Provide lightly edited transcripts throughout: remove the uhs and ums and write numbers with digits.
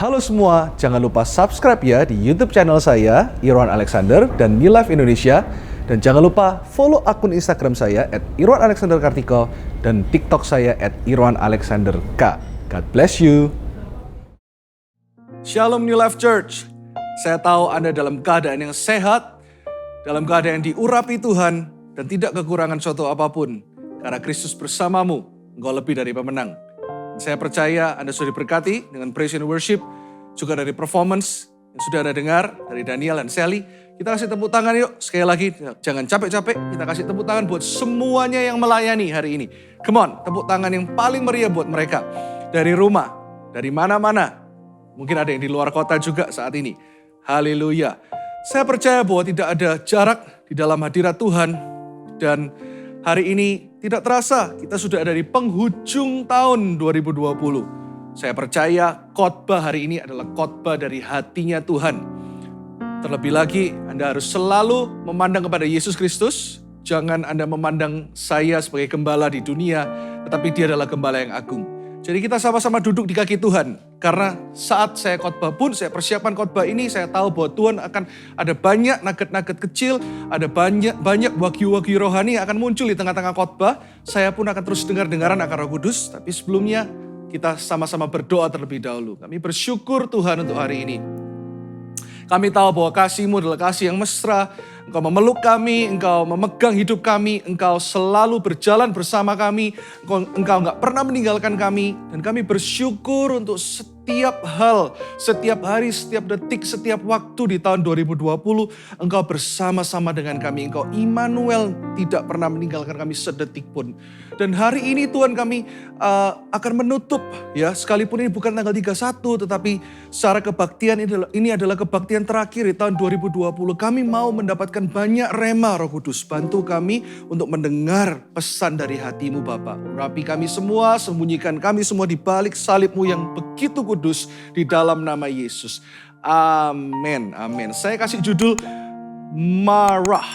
Halo semua, jangan lupa subscribe ya di YouTube channel saya, Irwan Alexander dan New Life Indonesia. Dan jangan lupa follow akun Instagram saya @irwanalexanderkartiko dan TikTok saya @irwanalexanderk. God bless you. Shalom New Life Church. Saya tahu Anda dalam keadaan yang sehat, dalam keadaan yang diurapi Tuhan, dan tidak kekurangan suatu apapun. Karena Kristus bersamamu, engkau lebih dari pemenang. Saya percaya Anda sudah diberkati dengan praise and worship, juga dari performance yang sudah Anda dengar dari Daniel dan Sally. Kita kasih tepuk tangan yuk, sekali lagi jangan capek-capek, kita kasih tepuk tangan buat semuanya yang melayani hari ini. Come on, tepuk tangan yang paling meriah buat mereka. Dari rumah, dari mana-mana. Mungkin ada yang di luar kota juga saat ini. Haleluya. Saya percaya bahwa tidak ada jarak di dalam hadirat Tuhan. Dan hari ini tidak terasa kita sudah ada di penghujung tahun 2020. Saya percaya khotbah hari ini adalah khotbah dari hatinya Tuhan. Terlebih lagi Anda harus selalu memandang kepada Yesus Kristus. Jangan Anda memandang saya sebagai gembala di dunia, tetapi dia adalah gembala yang agung. Jadi kita sama-sama duduk di kaki Tuhan. Karena saat saya khotbah pun, saya persiapkan khotbah ini, saya tahu bahwa Tuhan akan ada banyak nugget-nugget kecil, ada banyak wagyu-wagyu rohani yang akan muncul di tengah-tengah khotbah. Saya pun akan terus dengar-dengaran akan Roh Kudus, tapi sebelumnya kita sama-sama berdoa terlebih dahulu. Kami bersyukur Tuhan untuk hari ini. Kami tahu bahwa kasih-Mu adalah kasih yang mesra. Engkau memeluk kami, Engkau memegang hidup kami, Engkau selalu berjalan bersama kami, Engkau enggak pernah meninggalkan kami, dan kami bersyukur untuk setiap hal, setiap hari, setiap detik, setiap waktu di tahun 2020, Engkau bersama-sama dengan kami, Engkau Immanuel, tidak pernah meninggalkan kami sedetik pun. Dan hari ini Tuhan kami akan menutup, ya sekalipun ini bukan tanggal 31, tetapi secara kebaktian ini adalah kebaktian terakhir di tahun 2020. Kami mau mendapatkan banyak rema Roh Kudus. Bantu kami untuk mendengar pesan dari hati-Mu Bapa. Urapi kami semua, sembunyikan kami semua di balik salib-Mu yang begitu kudus di dalam nama Yesus. Amin, amin. Saya kasih judul marah.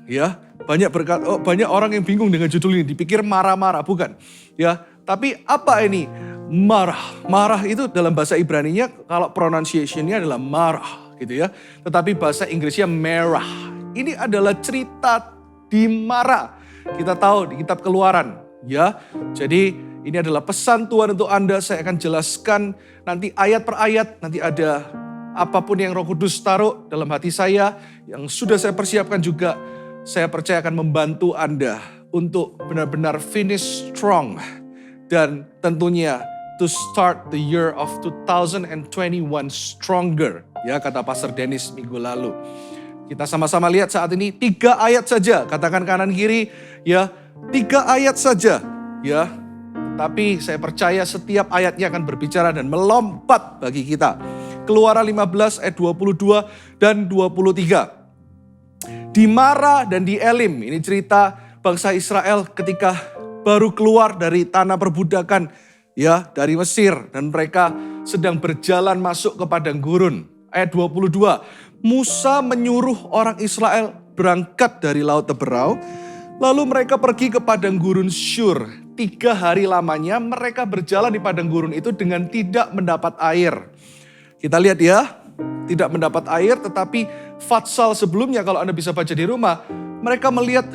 Ya, banyak orang yang bingung dengan judul ini, dipikir marah-marah, bukan. Ya, tapi apa ini marah? Marah itu dalam bahasa Ibrani-nya kalau pronunciation-nya adalah marah gitu ya. Tetapi bahasa Inggrisnya merah. Ini adalah cerita di Mara. Kita tahu di kitab Keluaran, ya. Jadi ini adalah pesan Tuhan untuk Anda. Saya akan jelaskan nanti ayat per ayat. Nanti ada apapun yang Roh Kudus taruh dalam hati saya, yang sudah saya persiapkan juga. Saya percaya akan membantu Anda untuk benar-benar finish strong. Dan tentunya to start the year of 2021 stronger. Ya, kata Pastor Dennis minggu lalu. Kita sama-sama lihat saat ini 3 ayat saja. Katakan kanan kiri, ya 3 ayat saja. Ya, tapi saya percaya setiap ayatnya akan berbicara dan melompat bagi kita. Keluaran 15 ayat 22 dan 23. Di Mara dan di Elim, ini cerita bangsa Israel ketika baru keluar dari tanah perbudakan, ya, dari Mesir, dan mereka sedang berjalan masuk ke padang gurun. Ayat 22, Musa menyuruh orang Israel berangkat dari Laut Teberau, lalu mereka pergi ke padang gurun Syur. 3 hari lamanya mereka berjalan di padang gurun itu dengan tidak mendapat air. Kita lihat ya, tidak mendapat air, tetapi Fatsal sebelumnya kalau Anda bisa baca di rumah, mereka melihat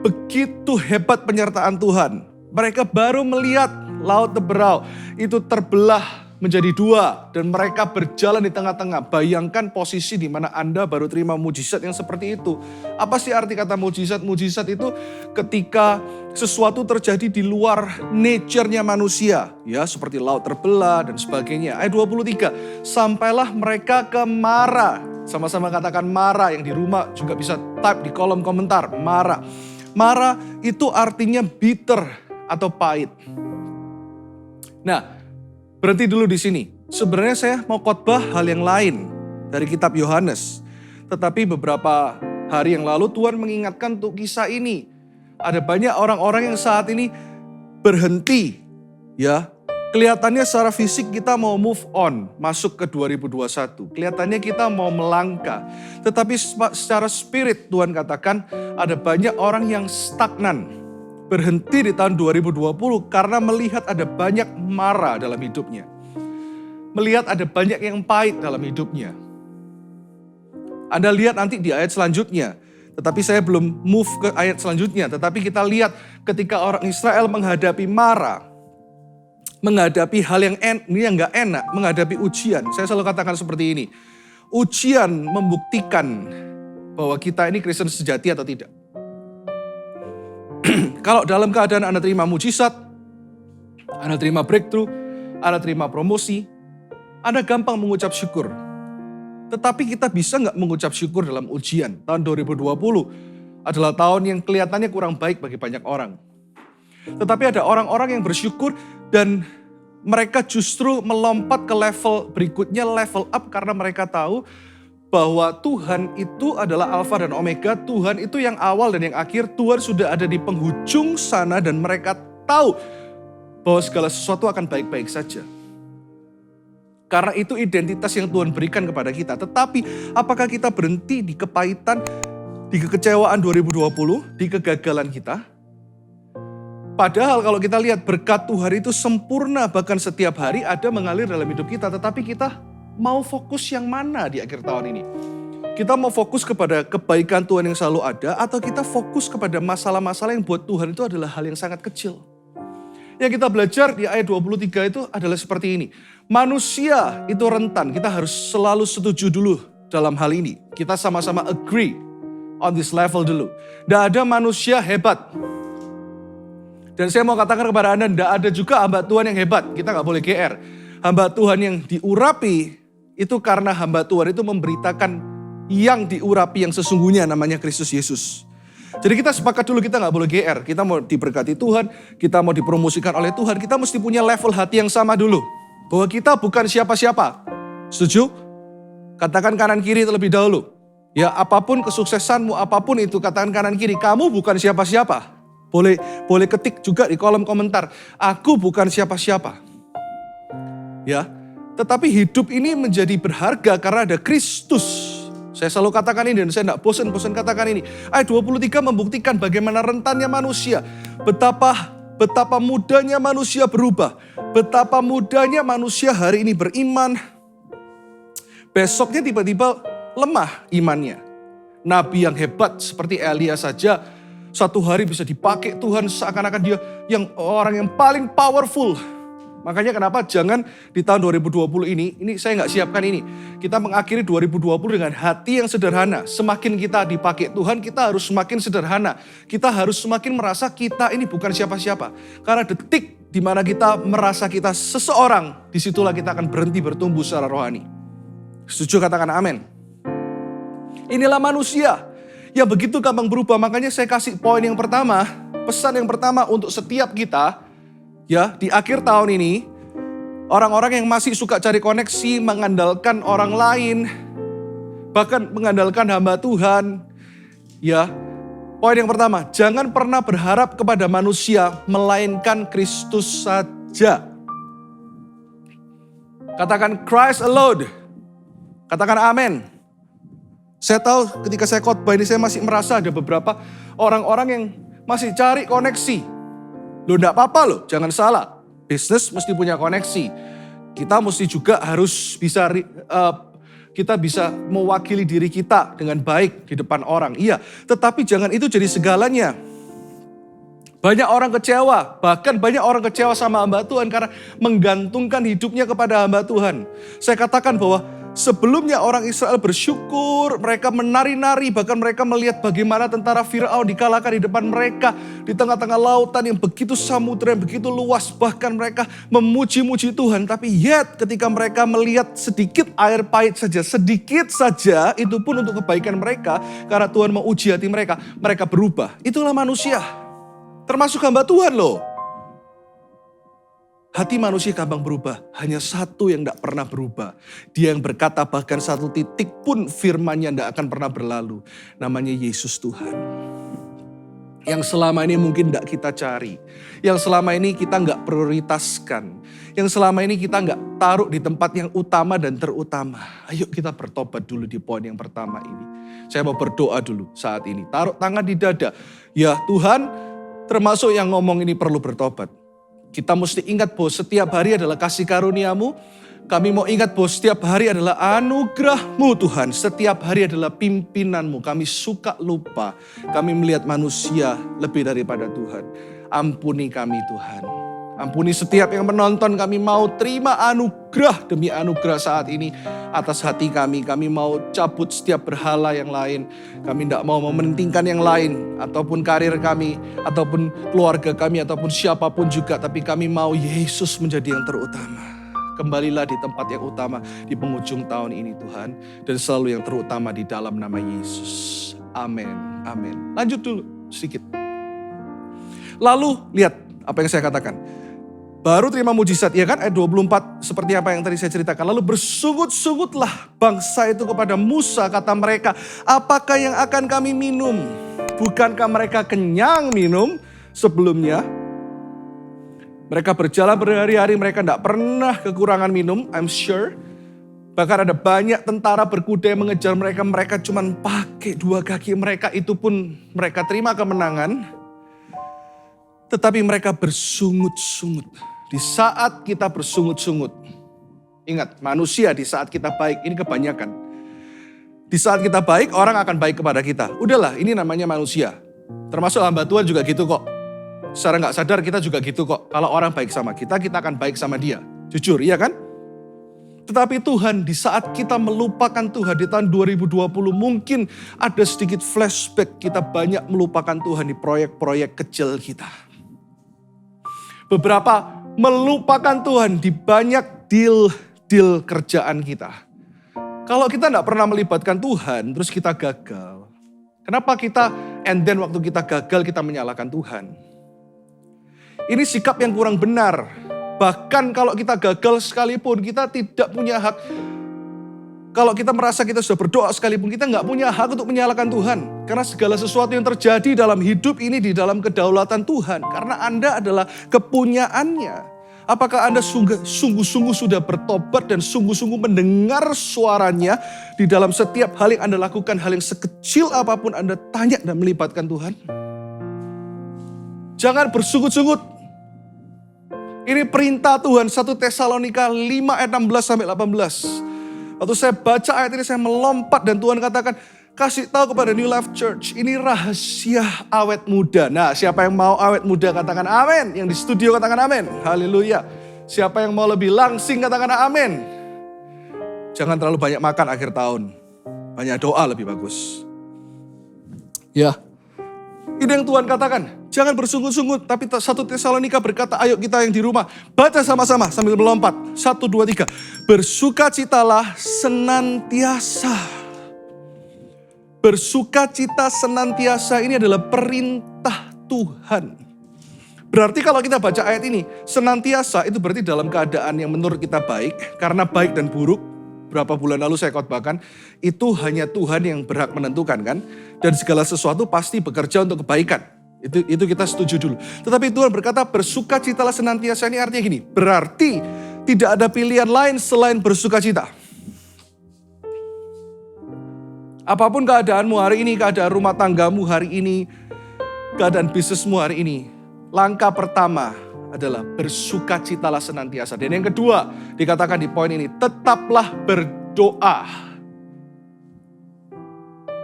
begitu hebat penyertaan Tuhan. Mereka baru melihat Laut Teberau itu terbelah menjadi 2 dan mereka berjalan di tengah-tengah. Bayangkan posisi di mana Anda baru terima mujizat yang seperti itu. Apa sih arti kata mujizat? Mujizat itu ketika sesuatu terjadi di luar nature-nya manusia, ya, seperti laut terbelah dan sebagainya. Ayat 23, sampailah mereka ke Mara. Sama-sama katakan Mara, yang di rumah juga bisa type di kolom komentar, Mara. Mara itu artinya bitter atau pahit. Nah, berhenti dulu di sini. Sebenarnya saya mau khotbah hal yang lain dari kitab Yohanes. Tetapi beberapa hari yang lalu Tuhan mengingatkan untuk kisah ini. Ada banyak orang-orang yang saat ini berhenti, ya. Kelihatannya secara fisik kita mau move on, masuk ke 2021. Kelihatannya kita mau melangkah. Tetapi secara spirit Tuhan katakan ada banyak orang yang stagnan. Berhenti di tahun 2020 karena melihat ada banyak mara dalam hidupnya. melihat ada banyak yang pahit dalam hidupnya. Anda lihat nanti di ayat selanjutnya. Tetapi saya belum move ke ayat selanjutnya. Tetapi kita lihat ketika orang Israel menghadapi Mara, menghadapi hal yang gak enak, menghadapi ujian. Saya selalu katakan seperti ini. Ujian membuktikan bahwa kita ini Kristen sejati atau tidak. Kalau dalam keadaan Anda terima mujizat, Anda terima breakthrough, Anda terima promosi, Anda gampang mengucap syukur. Tetapi kita bisa nggak mengucap syukur dalam ujian? Tahun 2020 adalah tahun yang kelihatannya kurang baik bagi banyak orang. Tetapi ada orang-orang yang bersyukur dan mereka justru melompat ke level berikutnya, level up, karena mereka tahu bahwa Tuhan itu adalah Alfa dan Omega, Tuhan itu yang awal dan yang akhir, Tuhan sudah ada di penghujung sana dan mereka tahu bahwa segala sesuatu akan baik-baik saja. Karena itu identitas yang Tuhan berikan kepada kita. Tetapi apakah kita berhenti di kepahitan, di kekecewaan 2020, di kegagalan kita? Padahal kalau kita lihat berkat Tuhan itu sempurna, bahkan setiap hari ada mengalir dalam hidup kita. Tetapi kita mau fokus yang mana di akhir tahun ini? Kita mau fokus kepada kebaikan Tuhan yang selalu ada, atau kita fokus kepada masalah-masalah yang buat Tuhan itu adalah hal yang sangat kecil? Yang kita belajar di ayat 23 itu adalah seperti ini. Manusia itu rentan, kita harus selalu setuju dulu dalam hal ini. Kita sama-sama agree on this level dulu. Tidak ada manusia hebat. Dan saya mau katakan kepada Anda, tidak ada juga hamba Tuhan yang hebat. Kita nggak boleh GR. Hamba Tuhan yang diurapi itu karena hamba Tuhan itu memberitakan yang diurapi yang sesungguhnya, namanya Kristus Yesus. Jadi kita sepakat dulu, kita nggak boleh GR. Kita mau diberkati Tuhan, kita mau dipromosikan oleh Tuhan, kita mesti punya level hati yang sama dulu. Bahwa kita bukan siapa-siapa. Setuju? Katakan kanan kiri terlebih dahulu. Ya, apapun kesuksesanmu, apapun itu, katakan kanan kiri. Kamu bukan siapa-siapa. Boleh ketik juga di kolom komentar. Aku bukan siapa-siapa. Ya, tetapi hidup ini menjadi berharga karena ada Kristus. Saya selalu katakan ini dan saya tidak bosan-bosan katakan ini. Ayat 23 membuktikan bagaimana rentannya manusia. Betapa mudahnya manusia berubah. Betapa mudahnya manusia hari ini beriman. Besoknya tiba-tiba lemah imannya. Nabi yang hebat seperti Elia saja satu hari bisa dipakai Tuhan seakan-akan dia yang orang yang paling powerful. Makanya kenapa jangan di tahun 2020 ini saya nggak siapkan ini. Kita mengakhiri 2020 dengan hati yang sederhana. Semakin kita dipakai Tuhan, kita harus semakin sederhana. Kita harus semakin merasa kita ini bukan siapa-siapa. Karena detik di mana kita merasa kita seseorang, disitulah kita akan berhenti bertumbuh secara rohani. Setuju, katakan amin. Inilah manusia yang begitu gampang berubah. Makanya saya kasih poin yang pertama, pesan yang pertama untuk setiap kita. Ya, di akhir tahun ini, orang-orang yang masih suka cari koneksi, mengandalkan orang lain, bahkan mengandalkan hamba Tuhan. Ya, poin yang pertama, jangan pernah berharap kepada manusia, melainkan Kristus saja. Katakan Christ alone. Katakan amin. Saya tahu ketika saya khotbah ini, saya masih merasa ada beberapa orang-orang yang masih cari koneksi. Loh, enggak apa-apa loh, jangan salah. Bisnis mesti punya koneksi. Kita mesti juga harus bisa, kita bisa mewakili diri kita dengan baik di depan orang. Iya, tetapi jangan itu jadi segalanya. Banyak orang kecewa, bahkan banyak orang kecewa sama hamba Tuhan karena menggantungkan hidupnya kepada hamba Tuhan. Saya katakan bahwa sebelumnya orang Israel bersyukur, mereka menari-nari, bahkan mereka melihat bagaimana tentara Firaun dikalahkan di depan mereka. Di tengah-tengah lautan yang begitu samudera, yang begitu luas, bahkan mereka memuji-muji Tuhan. Tapi yet ketika mereka melihat sedikit air pahit saja, sedikit saja, itu pun untuk kebaikan mereka, karena Tuhan mau uji hati mereka, mereka berubah. Itulah manusia, termasuk hamba Tuhan loh. Hati manusia gampang berubah, hanya satu yang tidak pernah berubah. Dia yang berkata bahkan satu titik pun firman-Nya tidak akan pernah berlalu. Namanya Yesus Tuhan. Yang selama ini mungkin tidak kita cari. Yang selama ini kita nggak prioritaskan. Yang selama ini kita nggak taruh di tempat yang utama dan terutama. Ayo kita bertobat dulu di poin yang pertama ini. Saya mau berdoa dulu saat ini. Taruh tangan di dada. Ya Tuhan, termasuk yang ngomong ini perlu bertobat. Kita mesti ingat bahwa setiap hari adalah kasih karunia-Mu. Kami mau ingat bahwa setiap hari adalah anugerah-Mu Tuhan. Setiap hari adalah pimpinan-Mu. Kami suka lupa. Kami melihat manusia lebih daripada Tuhan. Ampuni kami Tuhan. Ampuni setiap yang menonton. Kami mau terima anugerah demi anugerah saat ini atas hati kami. Kami mau cabut setiap berhala yang lain. Kami tidak mau mementingkan yang lain. Ataupun karir kami. Ataupun keluarga kami. Ataupun siapapun juga. Tapi kami mau Yesus menjadi yang terutama. Kembalilah di tempat yang utama di penghujung tahun ini Tuhan. Dan selalu yang terutama di dalam nama Yesus. Amin. Amin. Lanjut dulu sedikit. Lalu lihat apa yang saya katakan. Baru terima mujizat, ya kan? Ayat 24 seperti apa yang tadi saya ceritakan. Lalu bersungut-sungutlah bangsa itu kepada Musa, kata mereka. Apakah yang akan kami minum? Bukankah mereka kenyang minum sebelumnya? Mereka berjalan berhari-hari, mereka tidak pernah kekurangan minum, I'm sure. Bahkan ada banyak tentara berkuda yang mengejar mereka. Mereka cuma pakai dua kaki mereka, itu pun mereka terima kemenangan. Tetapi mereka bersungut-sungut. Di saat kita bersungut-sungut. Ingat, manusia di saat kita baik, ini kebanyakan. Di saat kita baik, orang akan baik kepada kita. Udahlah, ini namanya manusia. Termasuk hamba Tuhan juga gitu kok. Secara nggak sadar kita juga gitu kok. Kalau orang baik sama kita akan baik sama dia. Jujur, iya kan? Tetapi Tuhan, di saat kita melupakan Tuhan di tahun 2020, mungkin ada sedikit flashback. Kita banyak melupakan Tuhan di proyek-proyek kecil kita. Beberapa melupakan Tuhan di banyak deal kerjaan kita. Kalau kita nggak pernah melibatkan Tuhan, terus kita gagal. Kenapa kita, and then waktu kita gagal, kita menyalahkan Tuhan? Ini sikap yang kurang benar. Bahkan kalau kita gagal sekalipun, kita tidak punya hak. Kalau kita merasa kita sudah berdoa sekalipun, kita nggak punya hak untuk menyalahkan Tuhan. Karena segala sesuatu yang terjadi dalam hidup ini di dalam kedaulatan Tuhan. Karena Anda adalah kepunyaannya. Apakah Anda sungguh-sungguh sudah bertobat dan sungguh-sungguh mendengar suaranya di dalam setiap hal yang Anda lakukan, hal yang sekecil apapun Anda tanya dan melibatkan Tuhan? Jangan bersungut-sungut. Ini perintah Tuhan 1 Tesalonika 5 ayat 16 sampai 18. Waktu saya baca ayat ini saya melompat dan Tuhan katakan, kasih tahu kepada New Life Church, ini rahasia awet muda. Nah, siapa yang mau awet muda katakan amin. Yang di studio katakan amin. Haleluya. Siapa yang mau lebih langsing katakan amin. Jangan terlalu banyak makan akhir tahun. Banyak doa lebih bagus. Ya. Ini yang Tuhan katakan. Jangan bersungut-sungut. Tapi 1 Tesalonika berkata, ayo kita yang di rumah. Baca sama-sama sambil melompat. 1, 2, 3. Bersukacitalah senantiasa. Bersukacita senantiasa ini adalah perintah Tuhan. Berarti kalau kita baca ayat ini, senantiasa itu berarti dalam keadaan yang menurut kita baik. Karena baik dan buruk, berapa bulan lalu saya khotbahkan, itu hanya Tuhan yang berhak menentukan kan. Dan segala sesuatu pasti bekerja untuk kebaikan. Itu kita setuju dulu. Tetapi Tuhan berkata bersukacitalah senantiasa, ini artinya gini. Berarti tidak ada pilihan lain selain bersukacita. Apapun keadaanmu hari ini, keadaan rumah tanggamu hari ini, keadaan bisnismu hari ini. Langkah pertama adalah bersukacitalah senantiasa. Dan yang kedua dikatakan di poin ini, tetaplah berdoa.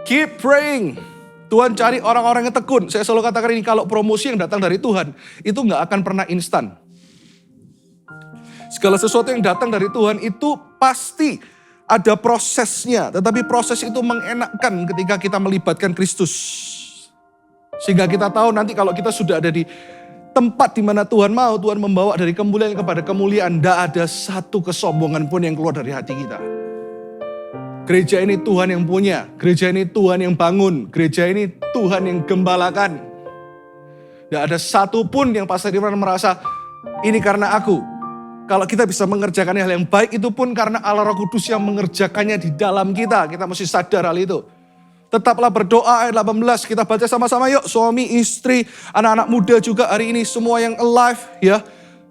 Keep praying. Tuhan cari orang-orang yang tekun. Saya selalu katakan ini, kalau promosi yang datang dari Tuhan, itu gak akan pernah instan. Segala sesuatu yang datang dari Tuhan itu pasti ada prosesnya. Tetapi proses itu mengenakkan ketika kita melibatkan Kristus. Sehingga kita tahu nanti kalau kita sudah ada di tempat di mana Tuhan mau, Tuhan membawa dari kemuliaan kepada kemuliaan. Tidak ada satu kesombongan pun yang keluar dari hati kita. Gereja ini Tuhan yang punya, gereja ini Tuhan yang bangun, gereja ini Tuhan yang gembalakan. Tidak ada satu pun yang Pastor Irwan merasa, ini karena aku. Kalau kita bisa mengerjakan hal yang baik, itu pun karena Allah Roh Kudus yang mengerjakannya di dalam kita. Kita mesti sadar hal itu. Tetaplah berdoa ayat 18, kita baca sama-sama yuk. Suami, istri, anak-anak muda juga hari ini, semua yang alive ya.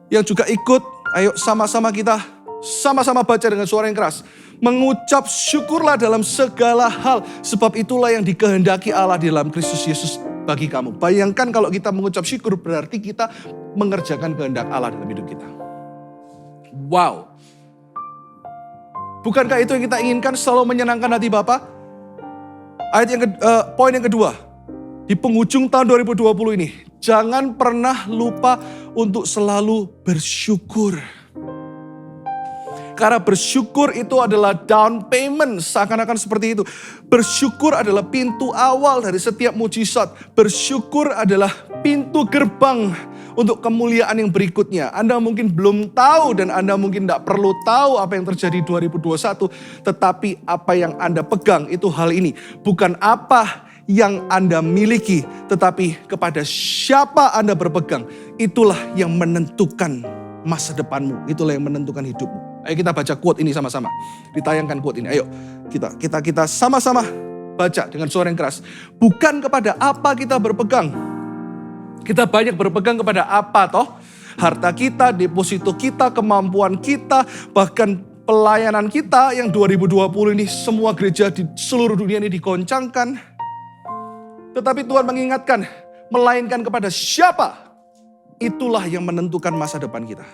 Yang juga ikut, ayo sama-sama kita, sama-sama baca dengan suara yang keras. Mengucap syukurlah dalam segala hal, sebab itulah yang dikehendaki Allah di dalam Kristus Yesus bagi kamu. Bayangkan kalau kita mengucap syukur, berarti kita mengerjakan kehendak Allah dalam hidup kita. Wow. Bukankah itu yang kita inginkan, selalu menyenangkan hati Bapa? Poin yang kedua, di penghujung tahun 2020 ini, jangan pernah lupa untuk selalu bersyukur. Karena bersyukur itu adalah down payment, seakan-akan seperti itu. Bersyukur adalah pintu awal dari setiap mujizat. Bersyukur adalah pintu gerbang untuk kemuliaan yang berikutnya. Anda mungkin belum tahu dan Anda mungkin tidak perlu tahu apa yang terjadi 2021. Tetapi apa yang Anda pegang itu hal ini. Bukan apa yang Anda miliki, tetapi kepada siapa Anda berpegang. Itulah yang menentukan masa depanmu. Itulah yang menentukan hidupmu. Ayo kita baca quote ini sama-sama. Ditayangkan quote ini. Ayo kita sama-sama baca dengan suara yang keras. Bukan kepada apa kita berpegang. Kita banyak berpegang kepada apa toh? Harta kita, deposito kita, kemampuan kita, bahkan pelayanan kita yang 2020 ini semua gereja di seluruh dunia ini digoncangkan. Tetapi Tuhan mengingatkan, melainkan kepada siapa? Itulah yang menentukan masa depan kita.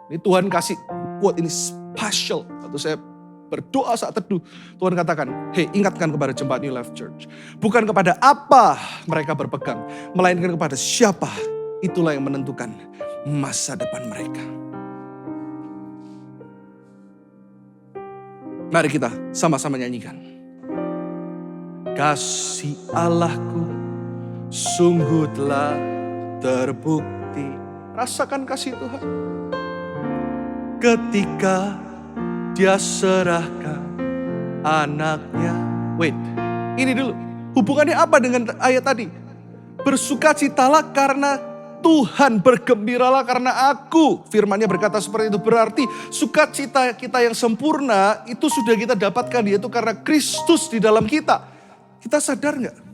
Ini Tuhan kasih quote ini spesial. Waktu saya berdoa saat teduh, Tuhan katakan, hey, ingatkan kepada Jemaat New Life Church. Bukan kepada apa mereka berpegang, melainkan kepada siapa. Itulah yang menentukan masa depan mereka. Mari kita sama-sama nyanyikan. Kasih Allahku sungguh telah terbukti. Rasakan kasih Tuhan. Ketika Dia serahkan anaknya. Wait, ini dulu. Hubungannya apa dengan ayat tadi? Bersukacitalah karena Tuhan, bergembiralah karena aku. Firman-Nya berkata seperti itu. Berarti sukacita kita yang sempurna itu sudah kita dapatkan, yaitu karena Kristus di dalam kita. Kita sadar nggak?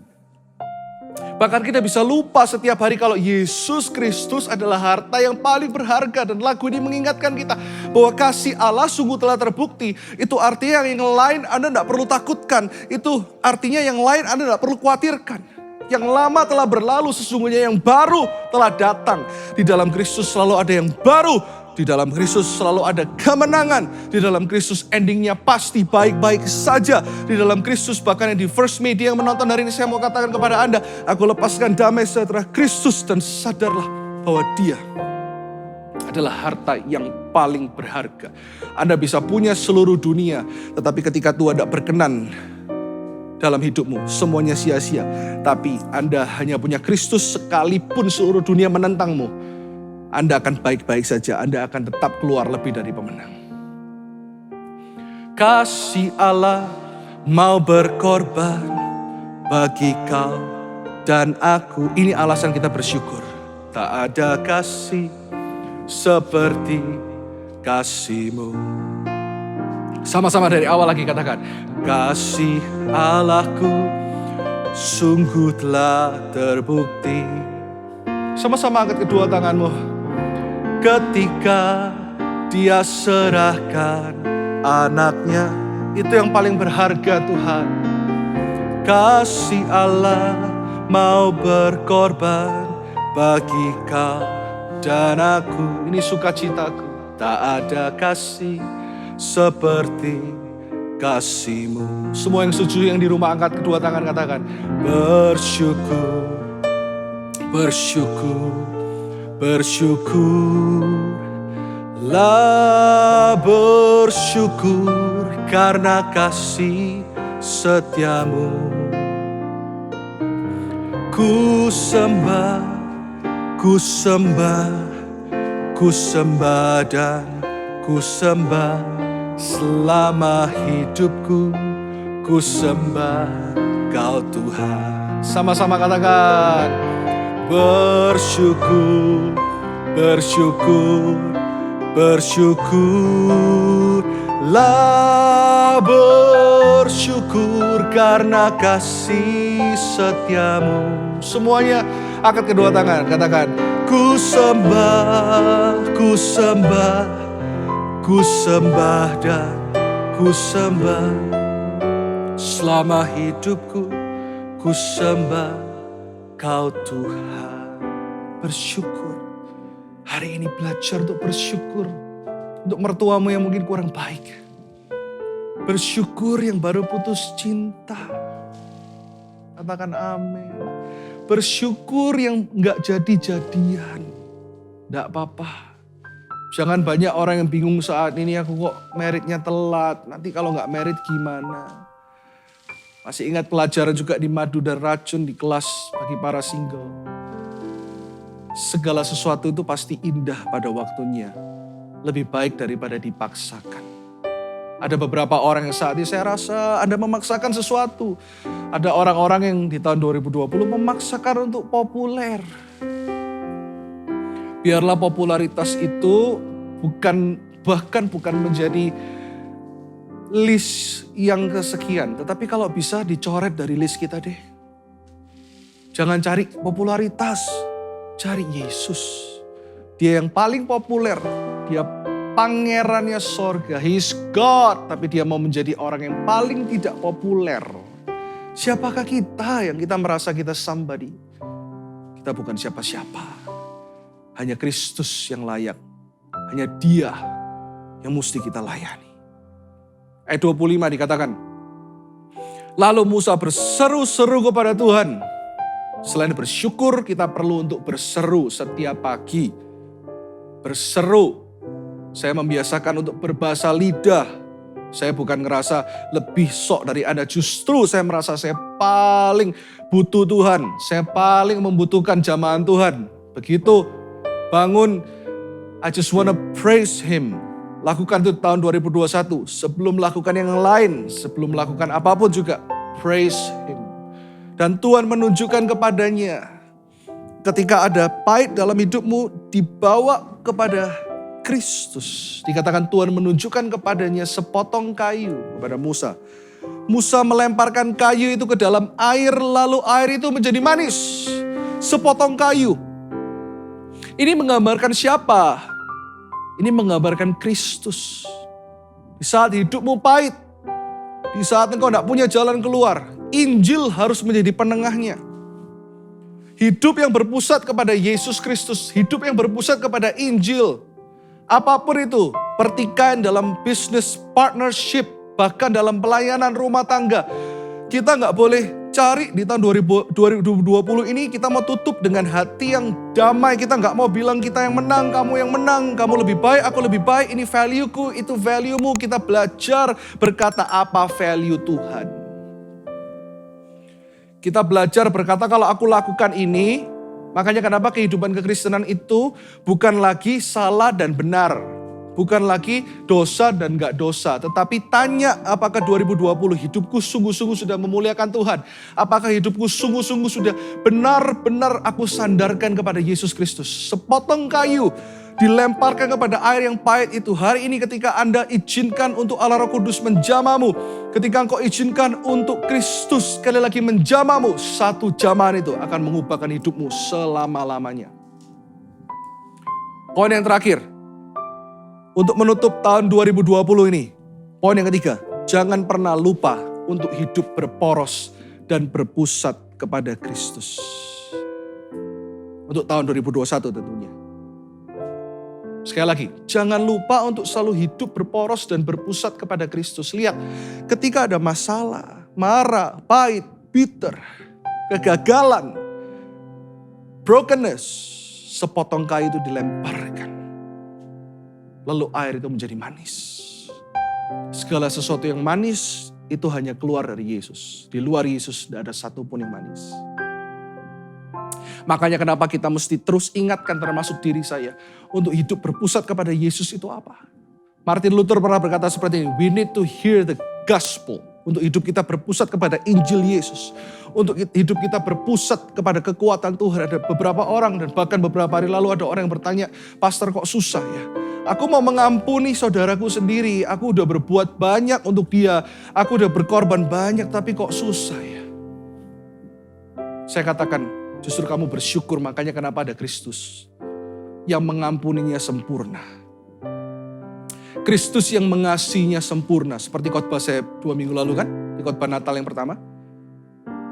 Bahkan kita bisa lupa setiap hari kalau Yesus Kristus adalah harta yang paling berharga. Dan lagu ini mengingatkan kita bahwa kasih Allah sungguh telah terbukti. Itu artinya yang lain Anda tidak perlu takutkan. Itu artinya yang lain Anda tidak perlu khawatirkan. Yang lama telah berlalu, sesungguhnya yang baru telah datang. Di dalam Kristus selalu ada yang baru. Di dalam Kristus selalu ada kemenangan. Di dalam Kristus endingnya pasti baik-baik saja. Di dalam Kristus bahkan yang di First Media yang menonton hari ini, saya mau katakan kepada Anda, aku lepaskan damai sejahtera Kristus dan sadarlah bahwa Dia adalah harta yang paling berharga. Anda bisa punya seluruh dunia, tetapi ketika Tuhan tidak berkenan dalam hidupmu, semuanya sia-sia. Tapi Anda hanya punya Kristus, sekalipun seluruh dunia menentangmu, Anda akan baik-baik saja. Anda akan tetap keluar lebih dari pemenang. Kasih Allah mau berkorban bagi kau dan aku. Ini alasan kita bersyukur. Tak ada kasih seperti kasih-Mu. Sama-sama dari awal lagi katakan. Kasih Allahku sungguh telah terbukti. Sama-sama angkat kedua tanganmu. Ketika Dia serahkan anaknya, itu yang paling berharga Tuhan. Kasih Allah mau berkorban bagi kau dan aku. Ini sukacitaku. Tak ada kasih seperti kasih-Mu. Semua yang setuju yang di rumah angkat kedua tangan, katakan bersyukur, bersyukur, bersyukurlah, bersyukur karena kasih setia-Mu. Ku sembah, ku sembah, ku sembah dan ku sembah selama hidupku. Ku sembah Kau Tuhan. Sama-sama katakan bersyukur, bersyukur, bersyukurlah, bersyukur karena kasih setia-Mu. Semuanya angkat kedua tangan, katakan ku sembah, ku sembah, ku sembah dan ku sembah selama hidupku. Ku sembah Kau Tuhan. Bersyukur. Hari ini belajar untuk bersyukur. Untuk mertuamu yang mungkin kurang baik. Bersyukur yang baru putus cinta. Katakan amin. Bersyukur yang gak jadi-jadian. Gak apa-apa. Jangan banyak orang yang bingung saat ini, aku kok meritnya telat. Nanti kalau gak merit gimana? Masih ingat pelajaran juga di Madu dan Racun di kelas bagi para single. Segala sesuatu itu pasti indah pada waktunya. Lebih baik daripada dipaksakan. Ada beberapa orang yang saat ini saya rasa Anda memaksakan sesuatu. Ada orang-orang yang di tahun 2020 memaksakan untuk populer. Biarlah popularitas itu bahkan bukan menjadi list yang kesekian. Tetapi kalau bisa dicoret dari list kita deh. Jangan cari popularitas, cari Yesus. Dia yang paling populer, dia pangerannya sorga, He's God. Tapi dia mau menjadi orang yang paling tidak populer. Siapakah kita yang kita merasa kita somebody? Kita bukan siapa-siapa. Hanya Kristus yang layak. Hanya Dia yang mesti kita layani. Ayat 25 dikatakan, lalu Musa berseru-seru kepada Tuhan. Selain bersyukur, kita perlu untuk berseru setiap pagi. Berseru. Saya membiasakan untuk berbahasa lidah. Saya bukan ngerasa lebih sok dari Anda. Justru saya merasa saya paling butuh Tuhan. Saya paling membutuhkan jamahan Tuhan. Begitu bangun, I just wanna praise Him. Lakukan itu tahun 2021. Sebelum lakukan yang lain, sebelum melakukan apapun juga, praise Him. Dan Tuhan menunjukkan kepadanya. Ketika ada pahit dalam hidupmu, dibawa kepada Kristus. Dikatakan Tuhan menunjukkan kepadanya sepotong kayu kepada Musa. Musa melemparkan kayu itu ke dalam air, lalu air itu menjadi manis. Sepotong kayu. Ini menggambarkan siapa? Ini menggambarkan Kristus. Di saat hidupmu pahit, di saat engkau tidak punya jalan keluar, Injil harus menjadi penengahnya. Hidup yang berpusat kepada Yesus Kristus, hidup yang berpusat kepada Injil. Apapun itu, pertikaian dalam bisnis partnership, bahkan dalam pelayanan rumah tangga. Kita nggak boleh cari di tahun 2020 ini kita mau tutup dengan hati yang damai. Kita nggak mau bilang kita yang menang, kamu lebih baik, aku lebih baik. Ini valueku, itu valuemu. Kita belajar berkata apa value Tuhan. Kita belajar berkata kalau aku lakukan ini, makanya kenapa kehidupan kekristenan itu bukan lagi salah dan benar. Bukan lagi dosa dan gak dosa. Tetapi tanya apakah 2020 hidupku sungguh-sungguh sudah memuliakan Tuhan. Apakah hidupku sungguh-sungguh sudah benar-benar aku sandarkan kepada Yesus Kristus. Sepotong kayu dilemparkan kepada air yang pahit itu. Hari ini ketika Anda izinkan untuk Allah Roh Kudus menjamamu. Ketika engkau izinkan untuk Kristus sekali lagi menjamamu. Satu jamahan itu akan mengubahkan hidupmu selama-lamanya. Poin yang terakhir. Untuk menutup tahun 2020 ini. Poin yang ketiga. Jangan pernah lupa untuk hidup berporos dan berpusat kepada Kristus. Untuk tahun 2021 tentunya. Sekali lagi, jangan lupa untuk selalu hidup berporos dan berpusat kepada Kristus. Lihat, ketika ada masalah, marah, pahit, bitter, kegagalan, brokenness, sepotong kayu itu dilemparkan. Lalu air itu menjadi manis. Segala sesuatu yang manis itu hanya keluar dari Yesus. Di luar Yesus tidak ada satupun yang manis. Makanya kenapa kita mesti terus ingatkan termasuk diri saya. Untuk hidup berpusat kepada Yesus itu apa? Martin Luther pernah berkata seperti ini. We need to hear the gospel. Untuk hidup kita berpusat kepada Injil Yesus. Untuk hidup kita berpusat kepada kekuatan Tuhan. Ada beberapa orang dan bahkan beberapa hari lalu ada orang yang bertanya, Pastor kok susah ya? Aku mau mengampuni saudaraku sendiri. Aku udah berbuat banyak untuk dia. Aku udah berkorban banyak tapi kok susah ya? Saya katakan justru kamu bersyukur makanya kenapa ada Kristus. Yang mengampuninya sempurna. Kristus yang mengasihinya sempurna. Seperti khotbah saya 2 minggu lalu kan. Di khotbah Natal yang pertama.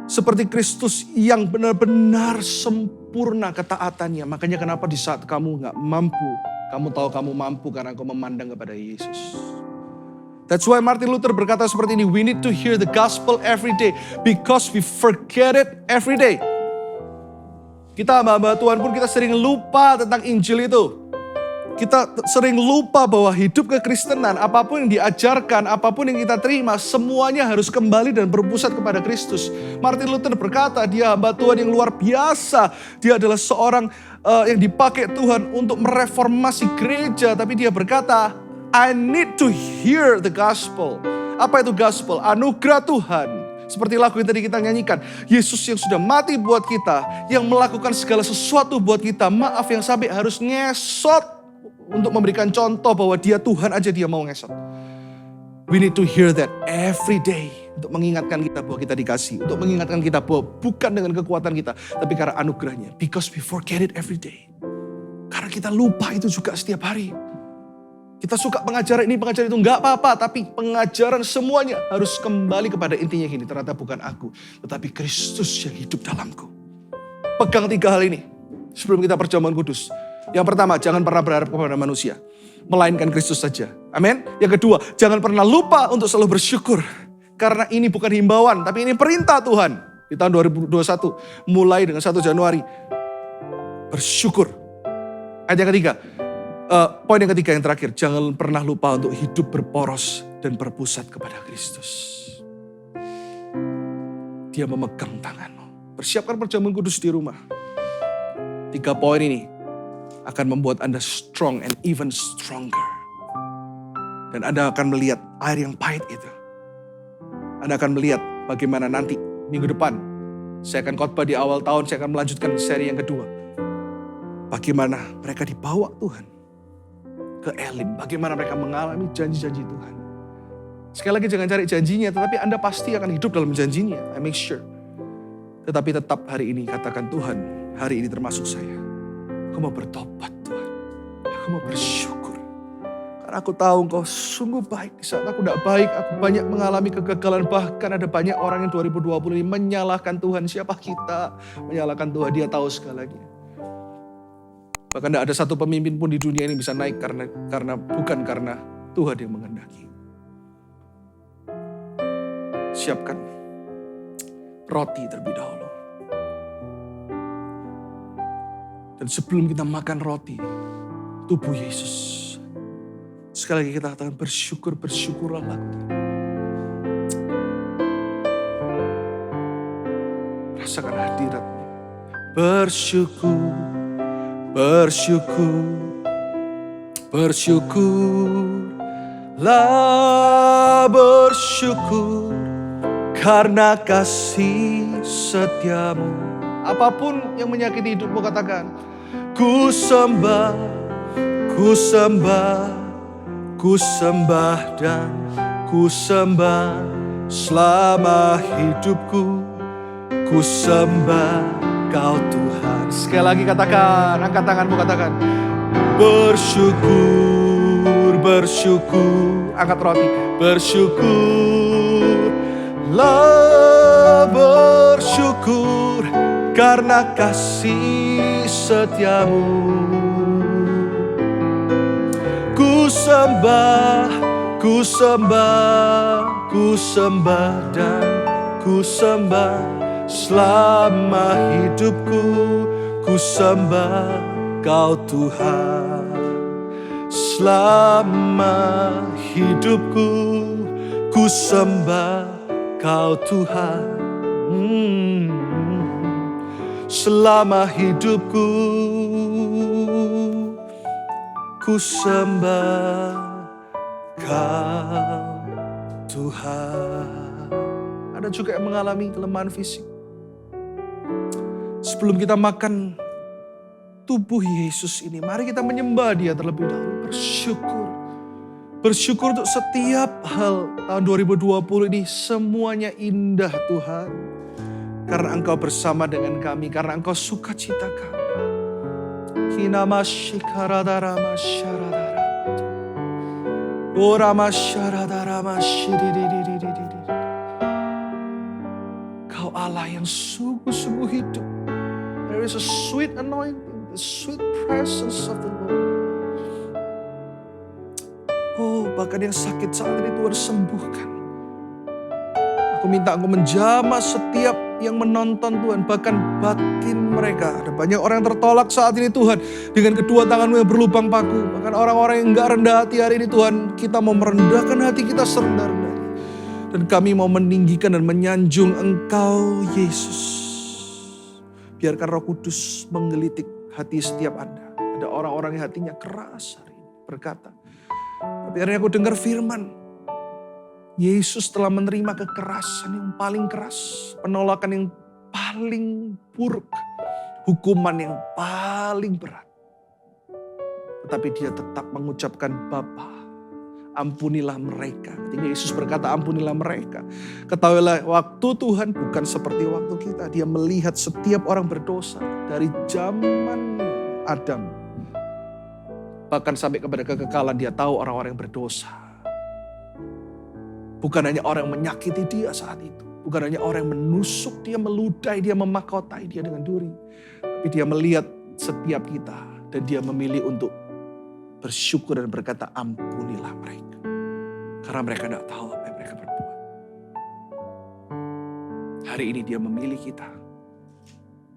Seperti Kristus yang benar-benar sempurna ketaatannya. Makanya kenapa di saat kamu gak mampu. Kamu tahu kamu mampu karena kau memandang kepada Yesus. That's why Martin Luther berkata seperti ini, we need to hear the gospel every day because we forget it every day. Kita hamba-hamba Tuhan pun kita sering lupa tentang Injil itu. Kita sering lupa bahwa hidup kekristenan, apapun yang diajarkan, apapun yang kita terima, semuanya harus kembali dan berpusat kepada Kristus. Martin Luther berkata, dia hamba Tuhan yang luar biasa. Dia adalah seorang yang dipakai Tuhan untuk mereformasi gereja. Tapi dia berkata, I need to hear the gospel. Apa itu gospel? Anugerah Tuhan. Seperti lagu yang tadi kita nyanyikan. Yesus yang sudah mati buat kita. Yang melakukan segala sesuatu buat kita. Maaf yang sampai harus ngesot. Untuk memberikan contoh bahwa dia Tuhan aja dia mau ngesot. We need to hear that every day. Untuk mengingatkan kita bahwa kita dikasih. Untuk mengingatkan kita bahwa bukan dengan kekuatan kita. Tapi karena anugerahnya. Because we forget it every day. Karena kita lupa itu juga setiap hari. Kita suka pengajaran ini, pengajaran itu. Enggak apa-apa. Tapi pengajaran semuanya harus kembali kepada intinya gini. Ternyata bukan aku. Tetapi Kristus yang hidup dalamku. Pegang 3 hal ini. Sebelum kita perjamuan kudus. Yang pertama, jangan pernah berharap kepada manusia. Melainkan Kristus saja. Amin. Yang kedua, jangan pernah lupa untuk selalu bersyukur. Karena ini bukan himbauan, tapi ini perintah Tuhan. Di tahun 2021, mulai dengan 1 Januari. Bersyukur. Ayat yang ketiga. Poin yang ketiga yang terakhir. Jangan pernah lupa untuk hidup berporos dan berpusat kepada Kristus. Dia memegang tanganmu. Persiapkan perjamuan kudus di rumah. 3 poin ini akan membuat Anda strong and even stronger. Dan Anda akan melihat air yang pahit itu. Anda akan melihat bagaimana nanti minggu depan. Saya akan khotbah di awal tahun, saya akan melanjutkan seri yang kedua. Bagaimana mereka dibawa Tuhan ke Elim. Bagaimana mereka mengalami janji-janji Tuhan. Sekali lagi jangan cari janjinya, tetapi Anda pasti akan hidup dalam janjinya. I make sure. Tetapi tetap hari ini katakan, Tuhan, hari ini termasuk saya. Aku mau bertobat Tuhan. Aku mau bersyukur. Karena aku tahu Engkau sungguh baik. Di saat aku tidak baik, aku banyak mengalami kegagalan. Bahkan ada banyak orang yang 2020 ini menyalahkan Tuhan. Siapa kita? Menyalahkan Tuhan, dia tahu segalanya. Bahkan tidak ada satu pemimpin pun di dunia ini bisa naik bukan karena Tuhan yang menghendaki. Siapkan roti terlebih dahulu. Dan sebelum kita makan roti, tubuh Yesus. Sekali lagi kita katakan bersyukurlah lagu. Rasakan hadiratnya. Bersyukur karena kasih setiamu. Apapun yang menyakiti hidupmu katakan, ku sembah dan ku sembah selama hidupku. Ku sembah Kau Tuhan. Sekali lagi katakan, angkat tanganmu katakan. Bersyukur, angkat roti. Bersyukur karena kasih setiamu. Ku sembah dan ku sembah. Selama hidupku, ku sembah Kau Tuhan. Selama hidupku, ku sembah Kau Tuhan. Selama hidupku, ku sembah Kau Tuhan. Ada juga yang mengalami kelemahan fisik. Sebelum kita makan tubuh Yesus ini, mari kita menyembah Dia terlebih dahulu. Bersyukur untuk setiap hal tahun 2020 ini. Semuanya indah Tuhan. Karena Engkau bersama dengan kami. Karena Engkau sukacita kami. Kau Allah yang sungguh-sungguh hidup. There is a sweet anointing, the sweet presence of the Lord. Oh bahkan yang sakit saat ini Tuhan sembuhkan. Aku minta Engkau menjamah setiap yang menonton Tuhan, bahkan batin mereka. Ada banyak orang yang tertolak saat ini Tuhan, dengan kedua tangan-Mu yang berlubang paku. Bahkan orang-orang yang enggak rendah hati hari ini Tuhan, kita mau merendahkan hati kita serendah-rendahnya. Dan kami mau meninggikan dan menyanjung Engkau Yesus. Biarkan Roh Kudus menggelitik hati setiap Anda. Ada orang-orang yang hatinya keras hari ini berkata, tapi hari ini aku dengar firman, Yesus telah menerima kekerasan yang paling keras, penolakan yang paling buruk, hukuman yang paling berat. Tetapi dia tetap mengucapkan, Bapa, ampunilah mereka. Ketika Yesus berkata ampunilah mereka, ketahuilah waktu Tuhan bukan seperti waktu kita. Dia melihat setiap orang berdosa dari zaman Adam. Bahkan sampai kepada kekekalan dia tahu orang-orang yang berdosa. Bukan hanya orang yang menyakiti dia saat itu. Bukan hanya orang yang menusuk dia, meludahi dia, memakotai dia dengan duri. Tapi dia melihat setiap kita. Dan dia memilih untuk bersyukur dan berkata ampunilah mereka. Karena mereka tidak tahu apa yang mereka berbuat. Hari ini dia memilih kita.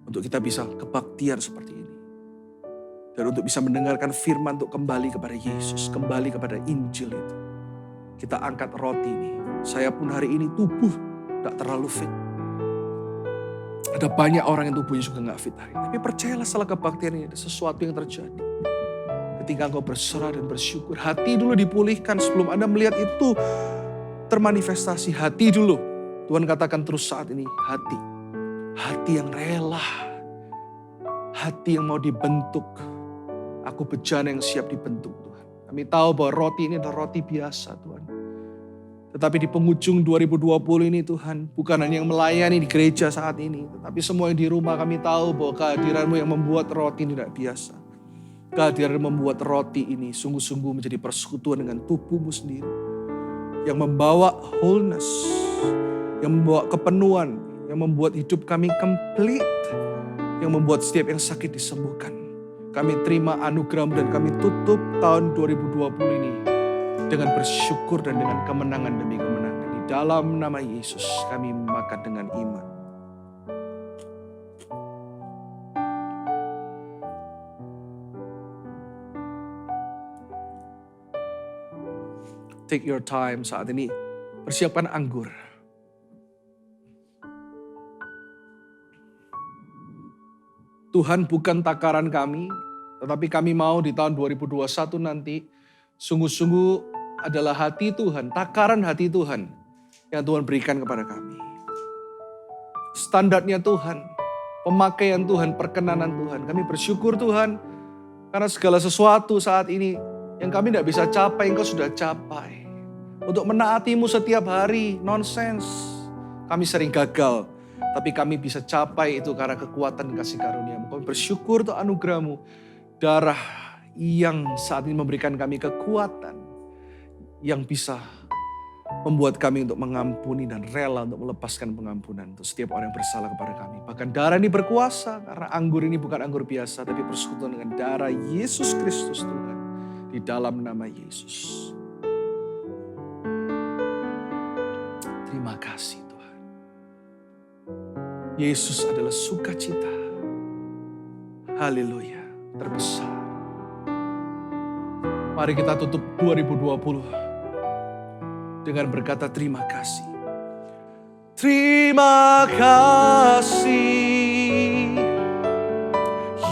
Untuk kita bisa kebaktian seperti ini. Dan untuk bisa mendengarkan firman untuk kembali kepada Yesus. Kembali kepada Injil itu. Kita angkat roti ini. Saya pun hari ini tubuh tidak terlalu fit. Ada banyak orang yang tubuhnya juga gak fit hari ini. Tapi percayalah setelah kebaktian ini ada sesuatu yang terjadi. Ketika engkau berserah dan bersyukur. Hati dulu dipulihkan sebelum Anda melihat itu termanifestasi. Hati dulu. Tuhan katakan terus saat ini hati. Hati yang rela. Hati yang mau dibentuk. Aku bejana yang siap dibentuk Tuhan. Kami tahu bahwa roti ini adalah roti biasa Tuhan. Tetapi di penghujung 2020 ini Tuhan, bukan hanya yang melayani di gereja saat ini, tetapi semua yang di rumah kami tahu bahwa kehadiran-Mu yang membuat roti ini tidak biasa. Kehadiran membuat roti ini sungguh-sungguh menjadi persekutuan dengan tubuh-Mu sendiri. Yang membawa wholeness, yang membawa kepenuhan, yang membuat hidup kami complete, yang membuat setiap yang sakit disembuhkan. Kami terima anugerah-Mu dan kami tutup tahun 2020 ini dengan bersyukur dan dengan kemenangan demi kemenangan. Di dalam nama Yesus kami makan dengan iman. Take your time saat ini. Persiapkan anggur. Tuhan bukan takaran kami, tetapi kami mau di tahun 2021 nanti sungguh-sungguh adalah hati Tuhan, takaran hati Tuhan yang Tuhan berikan kepada kami. Standarnya Tuhan, pemakaian Tuhan, perkenanan Tuhan. Kami bersyukur Tuhan karena segala sesuatu saat ini yang kami tidak bisa capai, Engkau sudah capai. Untuk menaati-Mu setiap hari, nonsens. Kami sering gagal, tapi kami bisa capai itu karena kekuatan kasih karunia-Mu. Kami bersyukur untuk anugerah-Mu. Darah yang saat ini memberikan kami kekuatan yang bisa membuat kami untuk mengampuni dan rela untuk melepaskan pengampunan untuk setiap orang yang bersalah kepada kami. Bahkan darah ini berkuasa karena anggur ini bukan anggur biasa, tapi persekutuan dengan darah Yesus Kristus Tuhan. Di dalam nama Yesus. Terima kasih Tuhan. Yesus adalah sukacita. Haleluya. Terbesar. Mari kita tutup 2020 dengan berkata terima kasih. Terima kasih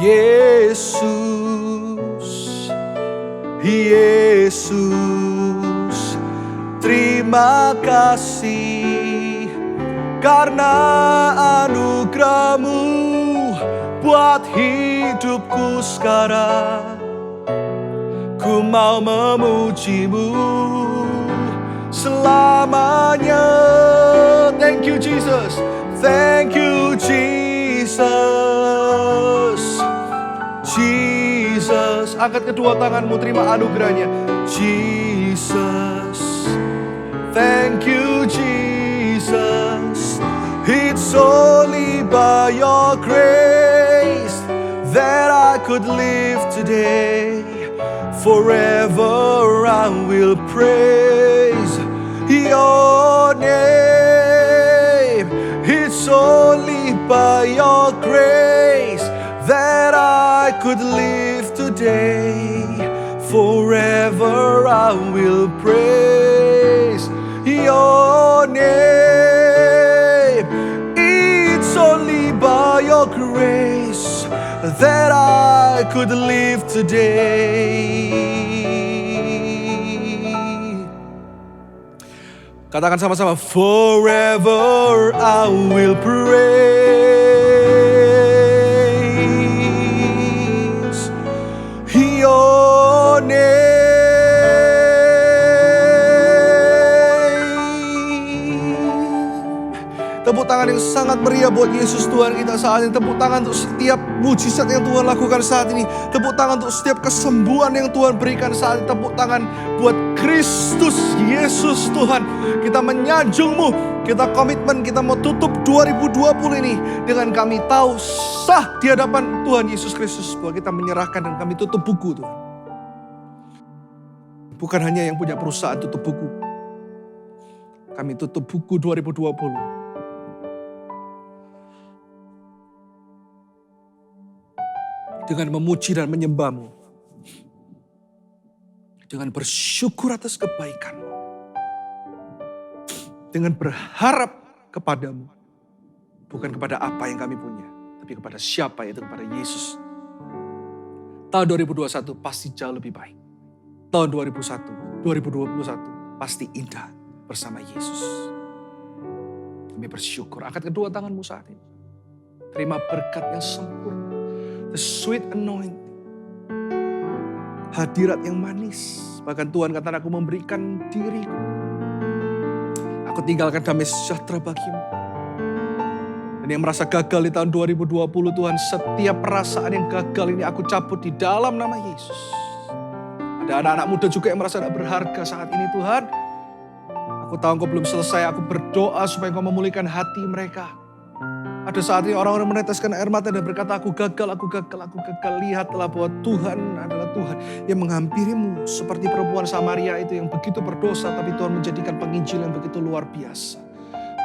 Yesus, Yesus. Terima kasih karena anugerah-Mu buat hidupku sekarang. Ku mau memuji-Mu selamanya. Thank you Jesus. Thank you Jesus. Jesus. Angkat kedua tanganmu, terima anugerahnya. Jesus. Thank you Jesus. It's only by your grace that I could live today. Forever I will praise your name. It's only by your grace that I could live today. Forever I will praise your name. It's only by your grace that I could live today. Katakan sama-sama, forever I will praise your name. Tepuk tangan yang sangat meriah buat Yesus Tuhan kita saat ini. Tepuk tangan untuk setiap mujizat yang Tuhan lakukan saat ini. Tepuk tangan untuk setiap kesembuhan yang Tuhan berikan saat ini. Tepuk tangan buat Kristus Yesus Tuhan. Kita menyanjung-Mu, kita komitmen, kita mau tutup 2020 ini dengan kami tahu sah di hadapan Tuhan Yesus Kristus bahwa kita menyerahkan dan kami tutup buku Tuhan. Bukan hanya yang punya perusahaan tutup buku. Kami tutup buku 2020. Dengan memuji dan menyembah-Mu. Dengan bersyukur atas kebaikan-Mu. Dengan berharap kepada-Mu. Bukan kepada apa yang kami punya. Tapi kepada siapa, yaitu kepada Yesus. Tahun 2021 pasti jauh lebih baik. Tahun 2021 pasti indah bersama Yesus. Kami bersyukur. Angkat kedua tanganmu saat ini. Terima berkat yang sempurna. The sweet anointing. Hadirat yang manis. Bahkan Tuhan kata, aku memberikan diriku. Aku tinggalkan damai sejahtera bagimu. Dan yang merasa gagal di tahun 2020 Tuhan, setiap perasaan yang gagal ini aku cabut di dalam nama Yesus. Ada anak-anak muda juga yang merasa tidak berharga saat ini Tuhan. Aku tahu Engkau belum selesai, aku berdoa supaya Engkau memulihkan hati mereka. Ada saat ini orang-orang meneteskan air mata dan berkata, aku gagal, aku gagal, aku gagal. Lihatlah bahwa Tuhan adalah Tuhan yang menghampirimu. Seperti perempuan Samaria itu yang begitu berdosa, tapi Tuhan menjadikan penginjil yang begitu luar biasa.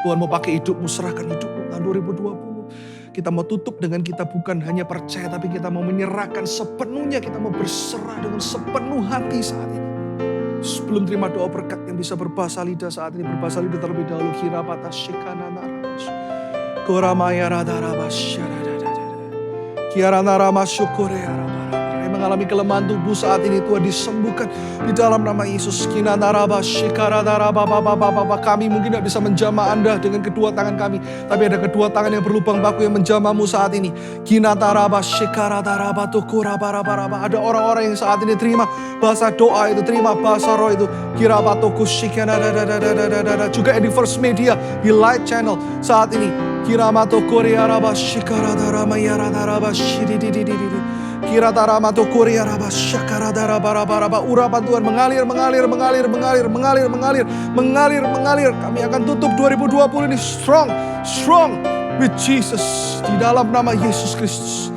Tuhan mau pakai hidupmu, serahkan hidupmu tahun 2020. Kita mau tutup dengan kita bukan hanya percaya, tapi kita mau menyerahkan sepenuhnya. Kita mau berserah dengan sepenuh hati saat ini. Sebelum terima doa berkat yang bisa berbahasa lidah saat ini, berbahasa lidah terlebih dahulu. Kirapata shikanana. Koramaya radaraba syaradadadada. Kiaranarama syukureyaraba. Yang mengalami kelemahan tubuh saat ini Tuhan disembuhkan di dalam nama Yesus. Kinanaraba shikaradaraba baba. Kami mungkin tidak bisa menjamah Anda dengan kedua tangan kami, tapi ada kedua tangan yang berlubang baku yang menjamahmu saat ini. Kinataraba shikaradaraba tukurabaraba. Ada orang-orang yang saat ini terima bahasa doa itu, terima bahasa roh itu. Kirabatoku shikanadadadadadada. Juga di First Media, di Light Channel saat ini. Kiramato Korea Raba Shikaradarama Yaradaraba Shidididididi. Kirataramato Korea Raba Shakaradaraba Raba. Urapan Tuhan mengalir. Kami akan tutup 2020 ini strong with Jesus. Di dalam nama Yesus Kristus.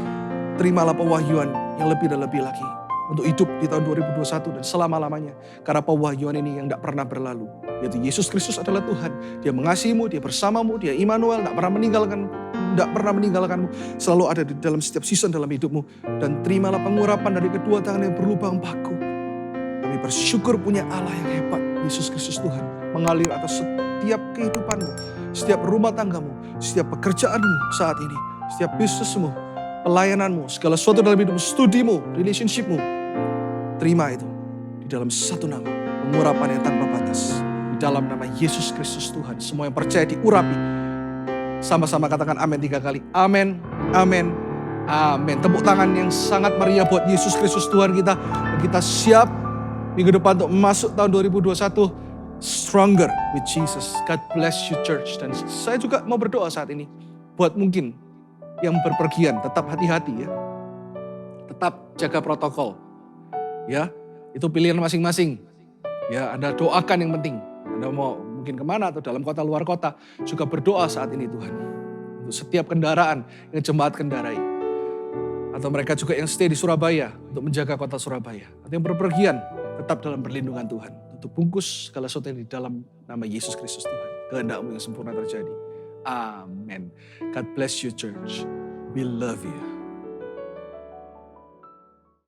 Terimalah pewahyuan yang lebih dan lebih lagi. Untuk hidup di tahun 2021 dan selama-lamanya. Karena pewahyuan ini yang tidak pernah berlalu. Yaitu Yesus Kristus adalah Tuhan. Dia mengasihimu, dia bersamamu, dia Immanuel, tidak pernah meninggalkanmu. Selalu ada di dalam setiap season dalam hidupmu. Dan terimalah pengurapan dari kedua tangan yang berlubang baku. Kami bersyukur punya Allah yang hebat. Yesus Kristus Tuhan mengalir atas setiap kehidupanmu. Setiap rumah tanggamu. Setiap pekerjaanmu saat ini. Setiap bisnismu. Pelayananmu. Segala sesuatu dalam hidupmu. Studimu. Relationshipmu. Terima itu di dalam satu nama, pengurapan yang tanpa batas. Di dalam nama Yesus Kristus Tuhan. Semua yang percaya diurapi. Sama-sama katakan amin 3 kali. Amin, amin, amin. Tepuk tangan yang sangat meriah buat Yesus Kristus Tuhan kita. Dan kita siap minggu depan untuk masuk tahun 2021 stronger with Jesus. God bless you church. Dan saya juga mau berdoa saat ini. Buat mungkin yang berpergian, tetap hati-hati ya. Tetap jaga protokol. Ya, itu pilihan masing-masing. Ya, Anda doakan yang penting. Anda mau mungkin kemana atau dalam kota, luar kota. Juga berdoa saat ini Tuhan. Untuk setiap kendaraan yang jemaat kendarai. Atau mereka juga yang stay di Surabaya untuk menjaga kota Surabaya. Atau yang berpergian tetap dalam perlindungan Tuhan. Untuk bungkus segala sesuatu di dalam nama Yesus Kristus Tuhan. Kehendak-Mu yang sempurna terjadi. Amin. God bless you church. We love you.